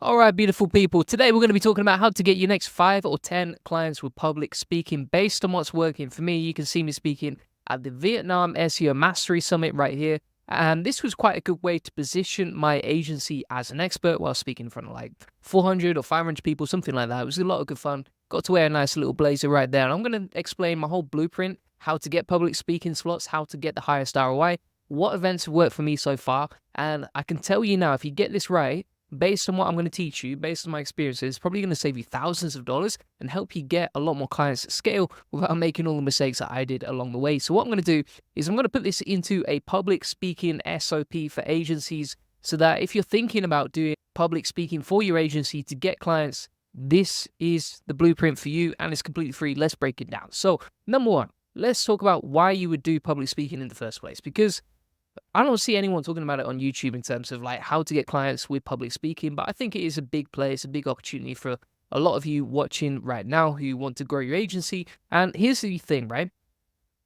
All right, beautiful people. Today we're going to be talking about how to get your next 5 or 10 clients with public speaking based on what's working for me. You can see me speaking at the Vietnam SEO Mastery Summit right here. And this was quite a good way to position my agency as an expert while speaking in front of like 400 or 500 people, something like that. It was a lot of good fun. Got to wear a nice little blazer right there. And I'm going to explain my whole blueprint, how to get public speaking slots, how to get the highest ROI, what events have worked for me so far. And I can tell you now, if you get this right, based on what I'm going to teach you, based on my experiences, probably going to save you thousands of dollars and help you get a lot more clients at scale without making all the mistakes that I did along the way. So what I'm going to do is I'm going to put this into a public speaking SOP for agencies so that if you're thinking about doing public speaking for your agency to get clients, this is the blueprint for you and it's completely free. Let's break it down. So number one, let's talk about why you would do public speaking in the first place, because I don't see anyone talking about it on YouTube in terms of like how to get clients with public speaking, but I think it is a big play. It's a big opportunity for a lot of you watching right now who want to grow your agency. And here's the thing, right?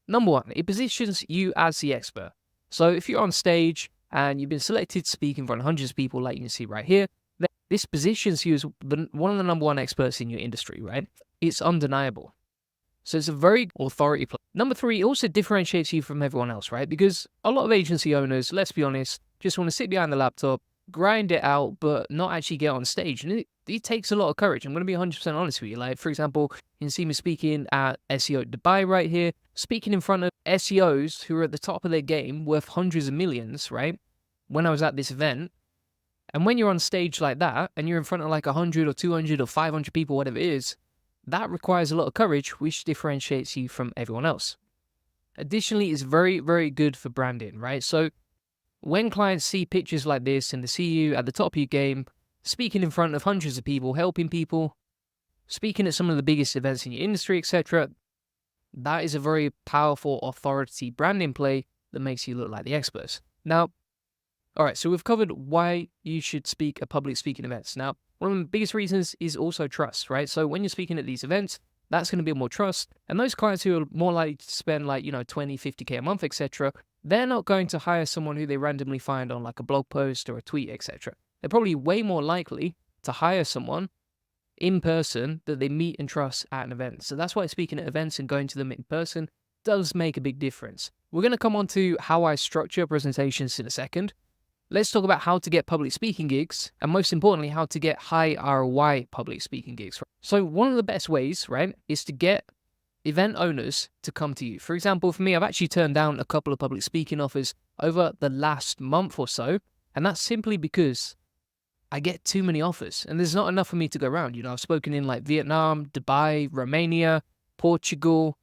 Number one, it positions you as the expert. So if you're on stage and you've been selected to speak in front of hundreds of people, like you can see right here, then this positions you as one of the number one experts in your industry, right? It's undeniable. So it's a very authority play. Number three, it also differentiates you from everyone else, right? Because a lot of agency owners, let's be honest, just want to sit behind the laptop, grind it out, but not actually get on stage. And it takes a lot of courage. I'm going to be 100% honest with you. Like, for example, you can see me speaking at SEO Dubai right here, speaking in front of SEOs who are at the top of their game, worth hundreds of millions, right? When I was at this event. And when you're on stage like that, and you're in front of like 100 or 200 or 500 people, whatever it is, that requires a lot of courage, which differentiates you from everyone else. Additionally, it's very, very good for branding, right? So when clients see pictures like this and they see you at the top of your game, speaking in front of hundreds of people, helping people, speaking at some of the biggest events in your industry, etc., that is a very powerful authority branding play that makes you look like the experts. Now, all right, so we've covered why you should speak at public speaking events. Now, one of the biggest reasons is also trust, right? So when you're speaking at these events, that's going to build more trust. And those clients who are more likely to spend like, 20, 50K a month, etc., they're not going to hire someone who they randomly find on like a blog post or a tweet, etc. They're probably way more likely to hire someone in person that they meet and trust at an event. So that's why speaking at events and going to them in person does make a big difference. We're going to come on to how I structure presentations in a second. Let's talk about how to get public speaking gigs, and most importantly, how to get high ROI public speaking gigs. So one of the best ways, right, is to get event owners to come to you. For example, for me, I've actually turned down a couple of public speaking offers over the last month or so, and that's simply because I get too many offers, and there's not enough for me to go around. I've spoken in like Vietnam, Dubai, Romania, Portugal,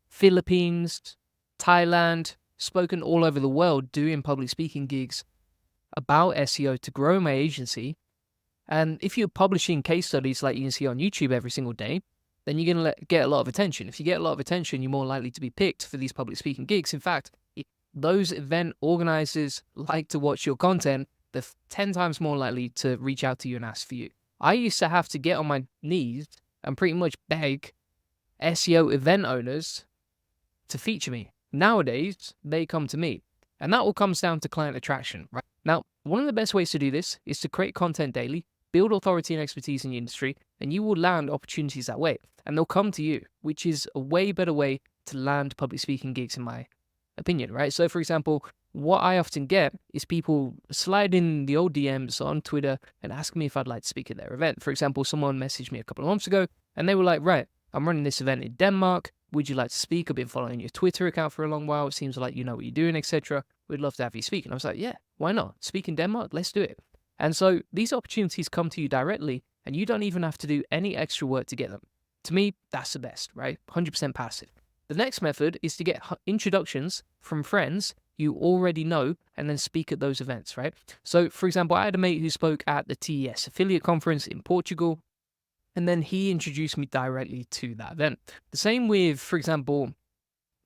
Philippines, Thailand, spoken all over the world doing public speaking gigs about SEO to grow my agency. And if you're publishing case studies like you can see on YouTube every single day, then you're going to get a lot of attention. If you get a lot of attention, you're more likely to be picked for these public speaking gigs. In fact, if those event organizers like to watch your content, they're 10 times more likely to reach out to you and ask for you. I used to have to get on my knees and pretty much beg SEO event owners to feature me. Nowadays, they come to me. And that all comes down to client attraction, right? Now, one of the best ways to do this is to create content daily, build authority and expertise in the industry, and you will land opportunities that way. And they'll come to you, which is a way better way to land public speaking gigs, in my opinion, right? So, for example, what I often get is people slide in the old DMs on Twitter and ask me if I'd like to speak at their event. For example, someone messaged me a couple of months ago, and they were like, right, I'm running this event in Denmark. Would you like to speak? I've been following your Twitter account for a long while. It seems like you know what you're doing, etc. We'd love to have you speak. And I was like, yeah, why not? Speak in Denmark? Let's do it. And so these opportunities come to you directly, and you don't even have to do any extra work to get them. To me, that's the best, right? 100% passive. The next method is to get introductions from friends you already know and then speak at those events, right? So, for example, I had a mate who spoke at the TES affiliate conference in Portugal, and then he introduced me directly to that event. The same with, for example,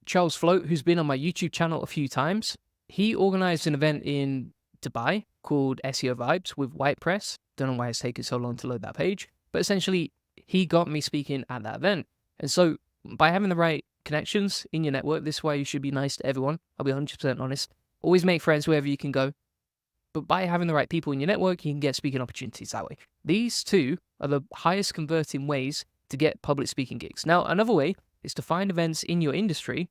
Charles Float, who's been on my YouTube channel a few times. He organized an event in Dubai called SEO Vibes with White Press. Don't know why it's taken so long to load that page, but essentially he got me speaking at that event. And so by having the right connections in your network, this way you should be nice to everyone. I'll be 100% honest. Always make friends wherever you can go. But by having the right people in your network, you can get speaking opportunities that way. These two are the highest converting ways to get public speaking gigs. Now, another way is to find events in your industry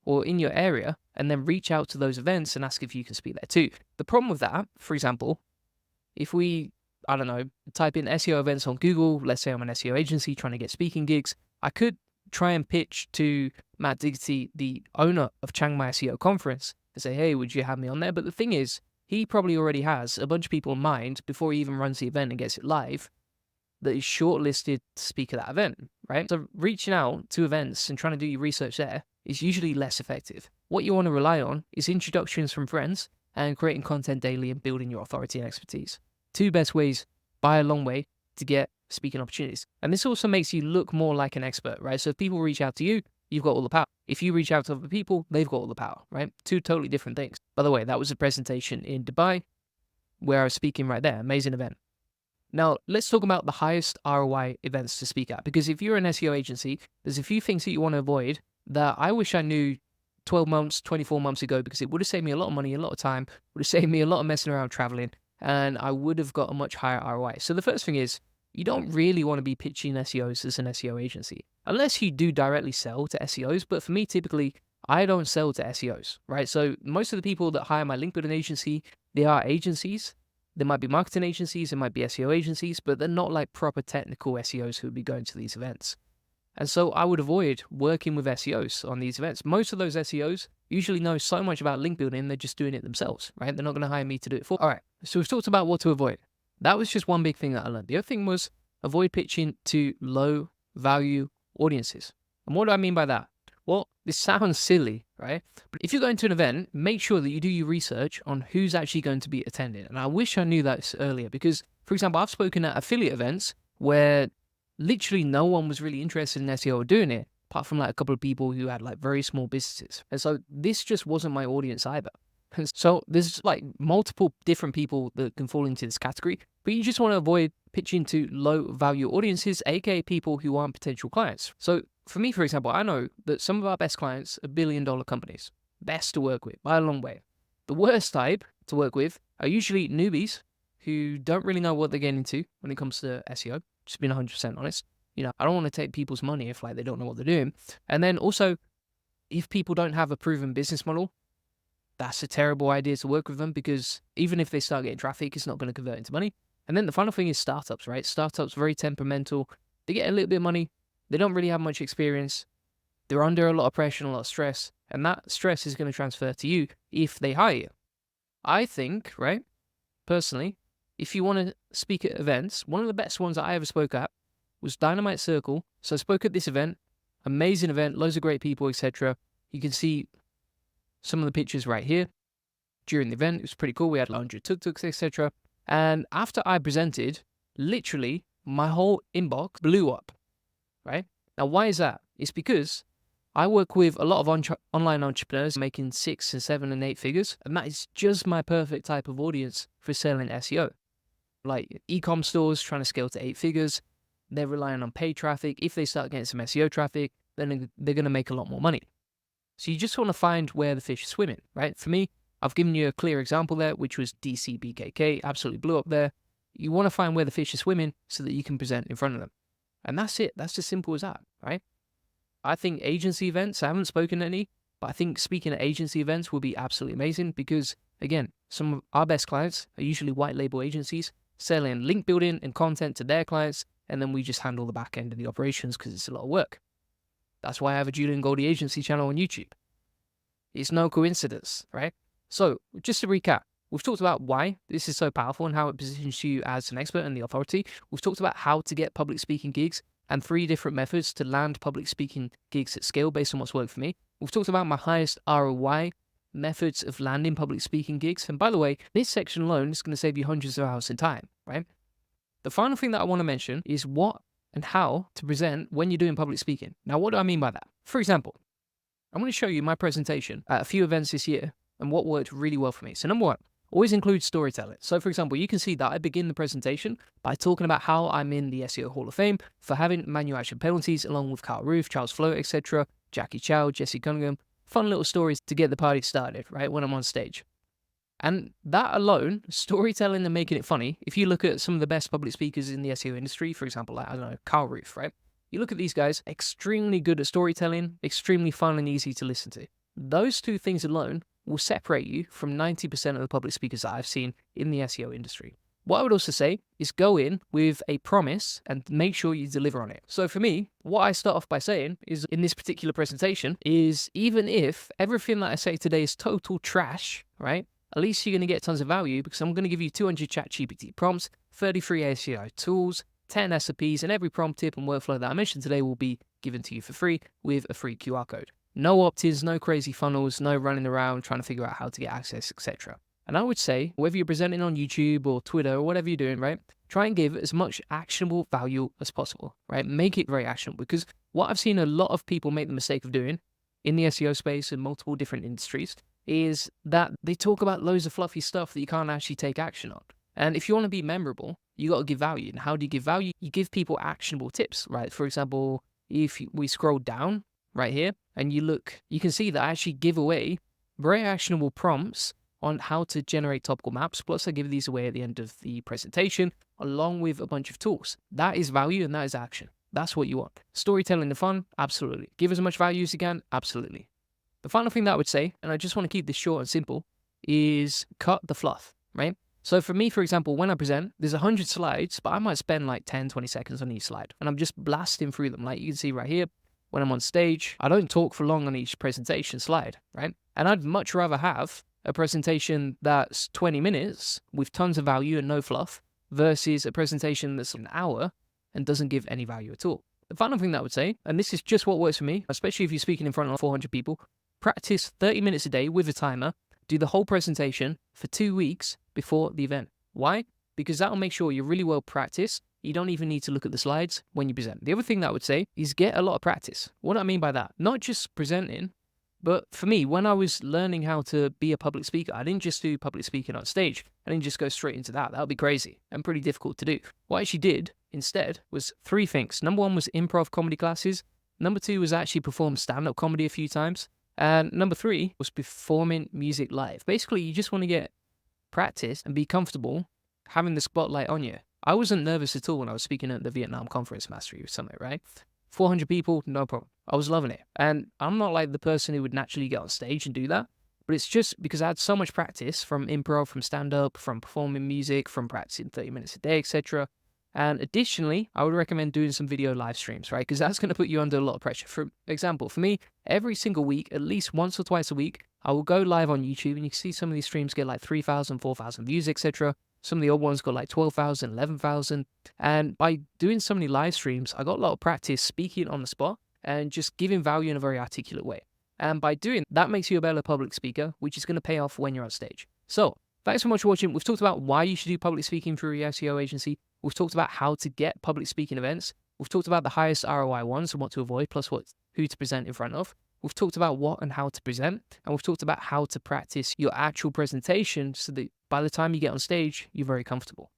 or in your area and then reach out to those events and ask if you can speak there too. The problem with that, for example, if we, I don't know, type in SEO events on Google, let's say I'm an SEO agency trying to get speaking gigs, I could try and pitch to Matt Diggity, the owner of Chiang Mai SEO conference, and say, hey, would you have me on there? But the thing is, he probably already has a bunch of people in mind before he even runs the event and gets it live that is shortlisted to speak at that event, right? So reaching out to events and trying to do your research there is usually less effective. What you want to rely on is introductions from friends and creating content daily and building your authority and expertise. Two best ways by a long way to get speaking opportunities. And this also makes you look more like an expert, right? So if people reach out to you, you've got all the power. If you reach out to other people, they've got all the power, right? Two totally different things. By the way, that was a presentation in Dubai where I was speaking right there. Amazing event. Now, let's talk about the highest ROI events to speak at. Because if you're an SEO agency, there's a few things that you want to avoid that I wish I knew 12 months, 24 months ago, because it would have saved me a lot of money, a lot of time, would have saved me a lot of messing around traveling, and I would have got a much higher ROI. So the first thing is, you don't really want to be pitching SEOs as an SEO agency, unless you do directly sell to SEOs. But for me, typically, I don't sell to SEOs, right? So most of the people that hire my link building agency, they are agencies. There might be marketing agencies, there might be SEO agencies, but they're not like proper technical SEOs who would be going to these events. And so I would avoid working with SEOs on these events. Most of those SEOs usually know so much about link building, they're just doing it themselves, right? They're not going to hire me to do it for. All right, so we've talked about what to avoid. That was just one big thing that I learned. The other thing was avoid pitching to low value audiences. And what do I mean by that? Well, this sounds silly, right? But if you're going to an event, make sure that you do your research on who's actually going to be attending. And I wish I knew that earlier because, for example, I've spoken at affiliate events where literally no one was really interested in SEO or doing it, apart from like a couple of people who had like very small businesses. And so this just wasn't my audience either. And so there's like multiple different people that can fall into this category, but you just want to avoid pitching to low value audiences, aka people who aren't potential clients. So for me, for example, I know that some of our best clients are billion-dollar companies, best to work with by a long way. The worst type to work with are usually newbies who don't really know what they're getting into when it comes to SEO. Just being 100% honest. You know, I don't want to take people's money if like they don't know what they're doing. And then also, if people don't have a proven business model, that's a terrible idea to work with them because even if they start getting traffic, it's not going to convert into money. And then the final thing is startups, right? Startups, very temperamental. They get a little bit of money. They don't really have much experience. They're under a lot of pressure and a lot of stress. And that stress is going to transfer to you if they hire you. I think, right, personally, if you want to speak at events, one of the best ones that I ever spoke at was Dynamite Circle. So I spoke at this event, amazing event, loads of great people, etc. You can see some of the pictures right here during the event. It was pretty cool. We had 100 tuk-tuks, etc. And after I presented, literally my whole inbox blew up, right? Now, why is that? It's because I work with a lot of online entrepreneurs making 6 and 7 and 8 figures, and that is just my perfect type of audience for selling SEO. Like e-com stores trying to scale to 8 figures, they're relying on paid traffic. If they start getting some SEO traffic, then they're going to make a lot more money. So you just want to find where the fish is swimming, right? For me, I've given you a clear example there, which was DCBKK, absolutely blew up there. You want to find where the fish is swimming so that you can present in front of them. And that's it. That's as simple as that, right? I think agency events, I haven't spoken at any, but I think speaking at agency events will be absolutely amazing because, again, some of our best clients are usually white label agencies selling link building and content to their clients, and then we just handle the back end of the operations because it's a lot of work. That's why I have a Julian Goldie agency channel on YouTube. It's no coincidence, right? So just to recap, we've talked about why this is so powerful and how it positions you as an expert and the authority. We've talked about how to get public speaking gigs and 3 different methods to land public speaking gigs at scale based on what's worked for me. We've talked about my highest ROI methods of landing public speaking gigs. And by the way, this section alone is going to save you hundreds of hours in time, right? The final thing that I want to mention is what and how to present when you're doing public speaking. Now, what do I mean by that? For example, I'm going to show you my presentation at a few events this year and what worked really well for me. So number 1, always include storytelling. So for example, you can see that I begin the presentation by talking about how I'm in the SEO Hall of Fame for having manual action penalties along with Carl Roof, Charles Float, etc., Jackie Chow, Jesse Cunningham. Fun little stories to get the party started, right, when I'm on stage. And that alone, storytelling and making it funny, if you look at some of the best public speakers in the SEO industry, for example, like, I don't know, Carl Roof, right? You look at these guys, extremely good at storytelling, extremely fun and easy to listen to. Those two things alone will separate you from 90% of the public speakers that I've seen in the SEO industry. What I would also say is go in with a promise and make sure you deliver on it. So for me, what I start off by saying is in this particular presentation is even if everything that I say today is total trash, right? At least you're going to get tons of value because I'm going to give you 200 ChatGPT prompts, 33 SEO tools, 10 SOPs, and every prompt tip and workflow that I mentioned today will be given to you for free with a free QR code. No opt-ins, no crazy funnels, no running around trying to figure out how to get access, etc. And I would say, whether you're presenting on YouTube or Twitter or whatever you're doing, right, try and give as much actionable value as possible, right? Make it very actionable, because what I've seen a lot of people make the mistake of doing in the SEO space in multiple different industries is that they talk about loads of fluffy stuff that you can't actually take action on. And if you want to be memorable, you got to give value. And how do you give value? You give people actionable tips, right? For example, if we scroll down right here and you look, you can see that I actually give away very actionable prompts on how to generate topical maps. Plus, I give these away at the end of the presentation, along with a bunch of tools. That is value and that is action. That's what you want. Storytelling and fun, absolutely. Give as much value as you can, absolutely. The final thing that I would say, and I just want to keep this short and simple, is cut the fluff, right? So for me, for example, when I present, there's 100 slides, but I might spend like 10, 20 seconds on each slide. And I'm just blasting through them. Like you can see right here, when I'm on stage, I don't talk for long on each presentation slide, right? And I'd much rather have a presentation that's 20 minutes with tons of value and no fluff versus a presentation that's an hour and doesn't give any value at all. The final thing that I would say, and this is just what works for me, especially if you're speaking in front of 400 people, practice 30 minutes a day with a timer, do the whole presentation for 2 weeks before the event. Why? Because that'll make sure you're really well practiced. You don't even need to look at the slides when you present. The other thing that I would say is get a lot of practice. What do I mean by that? Not just presenting, but for me, when I was learning how to be a public speaker, I didn't just do public speaking on stage. I didn't just go straight into that. That would be crazy and pretty difficult to do. What I actually did instead was 3 things. Number 1 was improv comedy classes. Number 2 was actually perform stand-up comedy a few times. And number 3 was performing music live. Basically, you just want to get practice and be comfortable having the spotlight on you. I wasn't nervous at all when I was speaking at the Vietnam Conference Mastery Summit, right? 400 people, no problem. I was loving it. And I'm not like the person who would naturally get on stage and do that, but it's just because I had so much practice from improv, from stand-up, from performing music, from practicing 30 minutes a day, etc. And additionally, I would recommend doing some video live streams, right? Because that's going to put you under a lot of pressure. For example, for me, every single week, at least once or twice a week, I will go live on YouTube, and you can see some of these streams get like 3,000, 4,000 views, etc. Some of the old ones got like 12,000, 11,000. And by doing so many live streams, I got a lot of practice speaking on the spot and just giving value in a very articulate way. And by doing that makes you a better public speaker, which is going to pay off when you're on stage. So thanks so much for watching. We've talked about why you should do public speaking through your SEO agency. We've talked about how to get public speaking events. We've talked about the highest ROI ones and what to avoid, plus who to present in front of. We've talked about what and how to present, and we've talked about how to practice your actual presentation so that by the time you get on stage, you're very comfortable.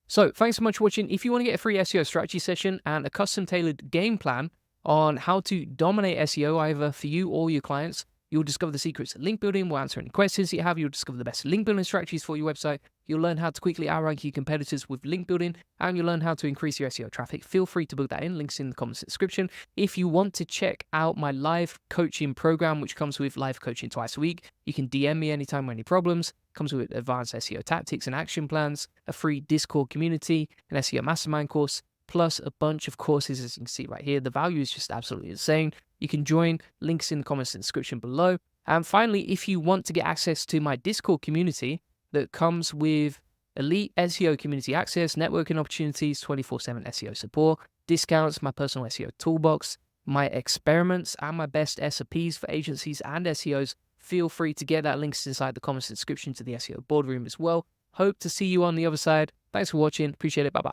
So thanks so much for watching. If you want to get a free SEO strategy session and a custom tailored game plan on how to dominate SEO either for you or your clients, you'll discover the secrets of link building. We'll answer any questions you have. You'll discover the best link building strategies for your website. You'll learn how to quickly outrank your competitors with link building, and you'll learn how to increase your SEO traffic. Feel free to book that in. Links in the comments description. If you want to check out my live coaching program, which comes with live coaching twice a week, you can DM me anytime with any problems. Comes with advanced SEO tactics and action plans, a free Discord community, an SEO mastermind course, plus a bunch of courses, as you can see right here. The value is just absolutely insane. You can join, links in the comments and description below. And finally, if you want to get access to my Discord community that comes with elite SEO community access, networking opportunities, 24/7 SEO support, discounts, my personal SEO toolbox, my experiments, and my best SOPs for agencies and SEOs, feel free to get that. Links inside the comments and description to the SEO boardroom as well. Hope to see you on the other side. Thanks for watching. Appreciate it. Bye-bye.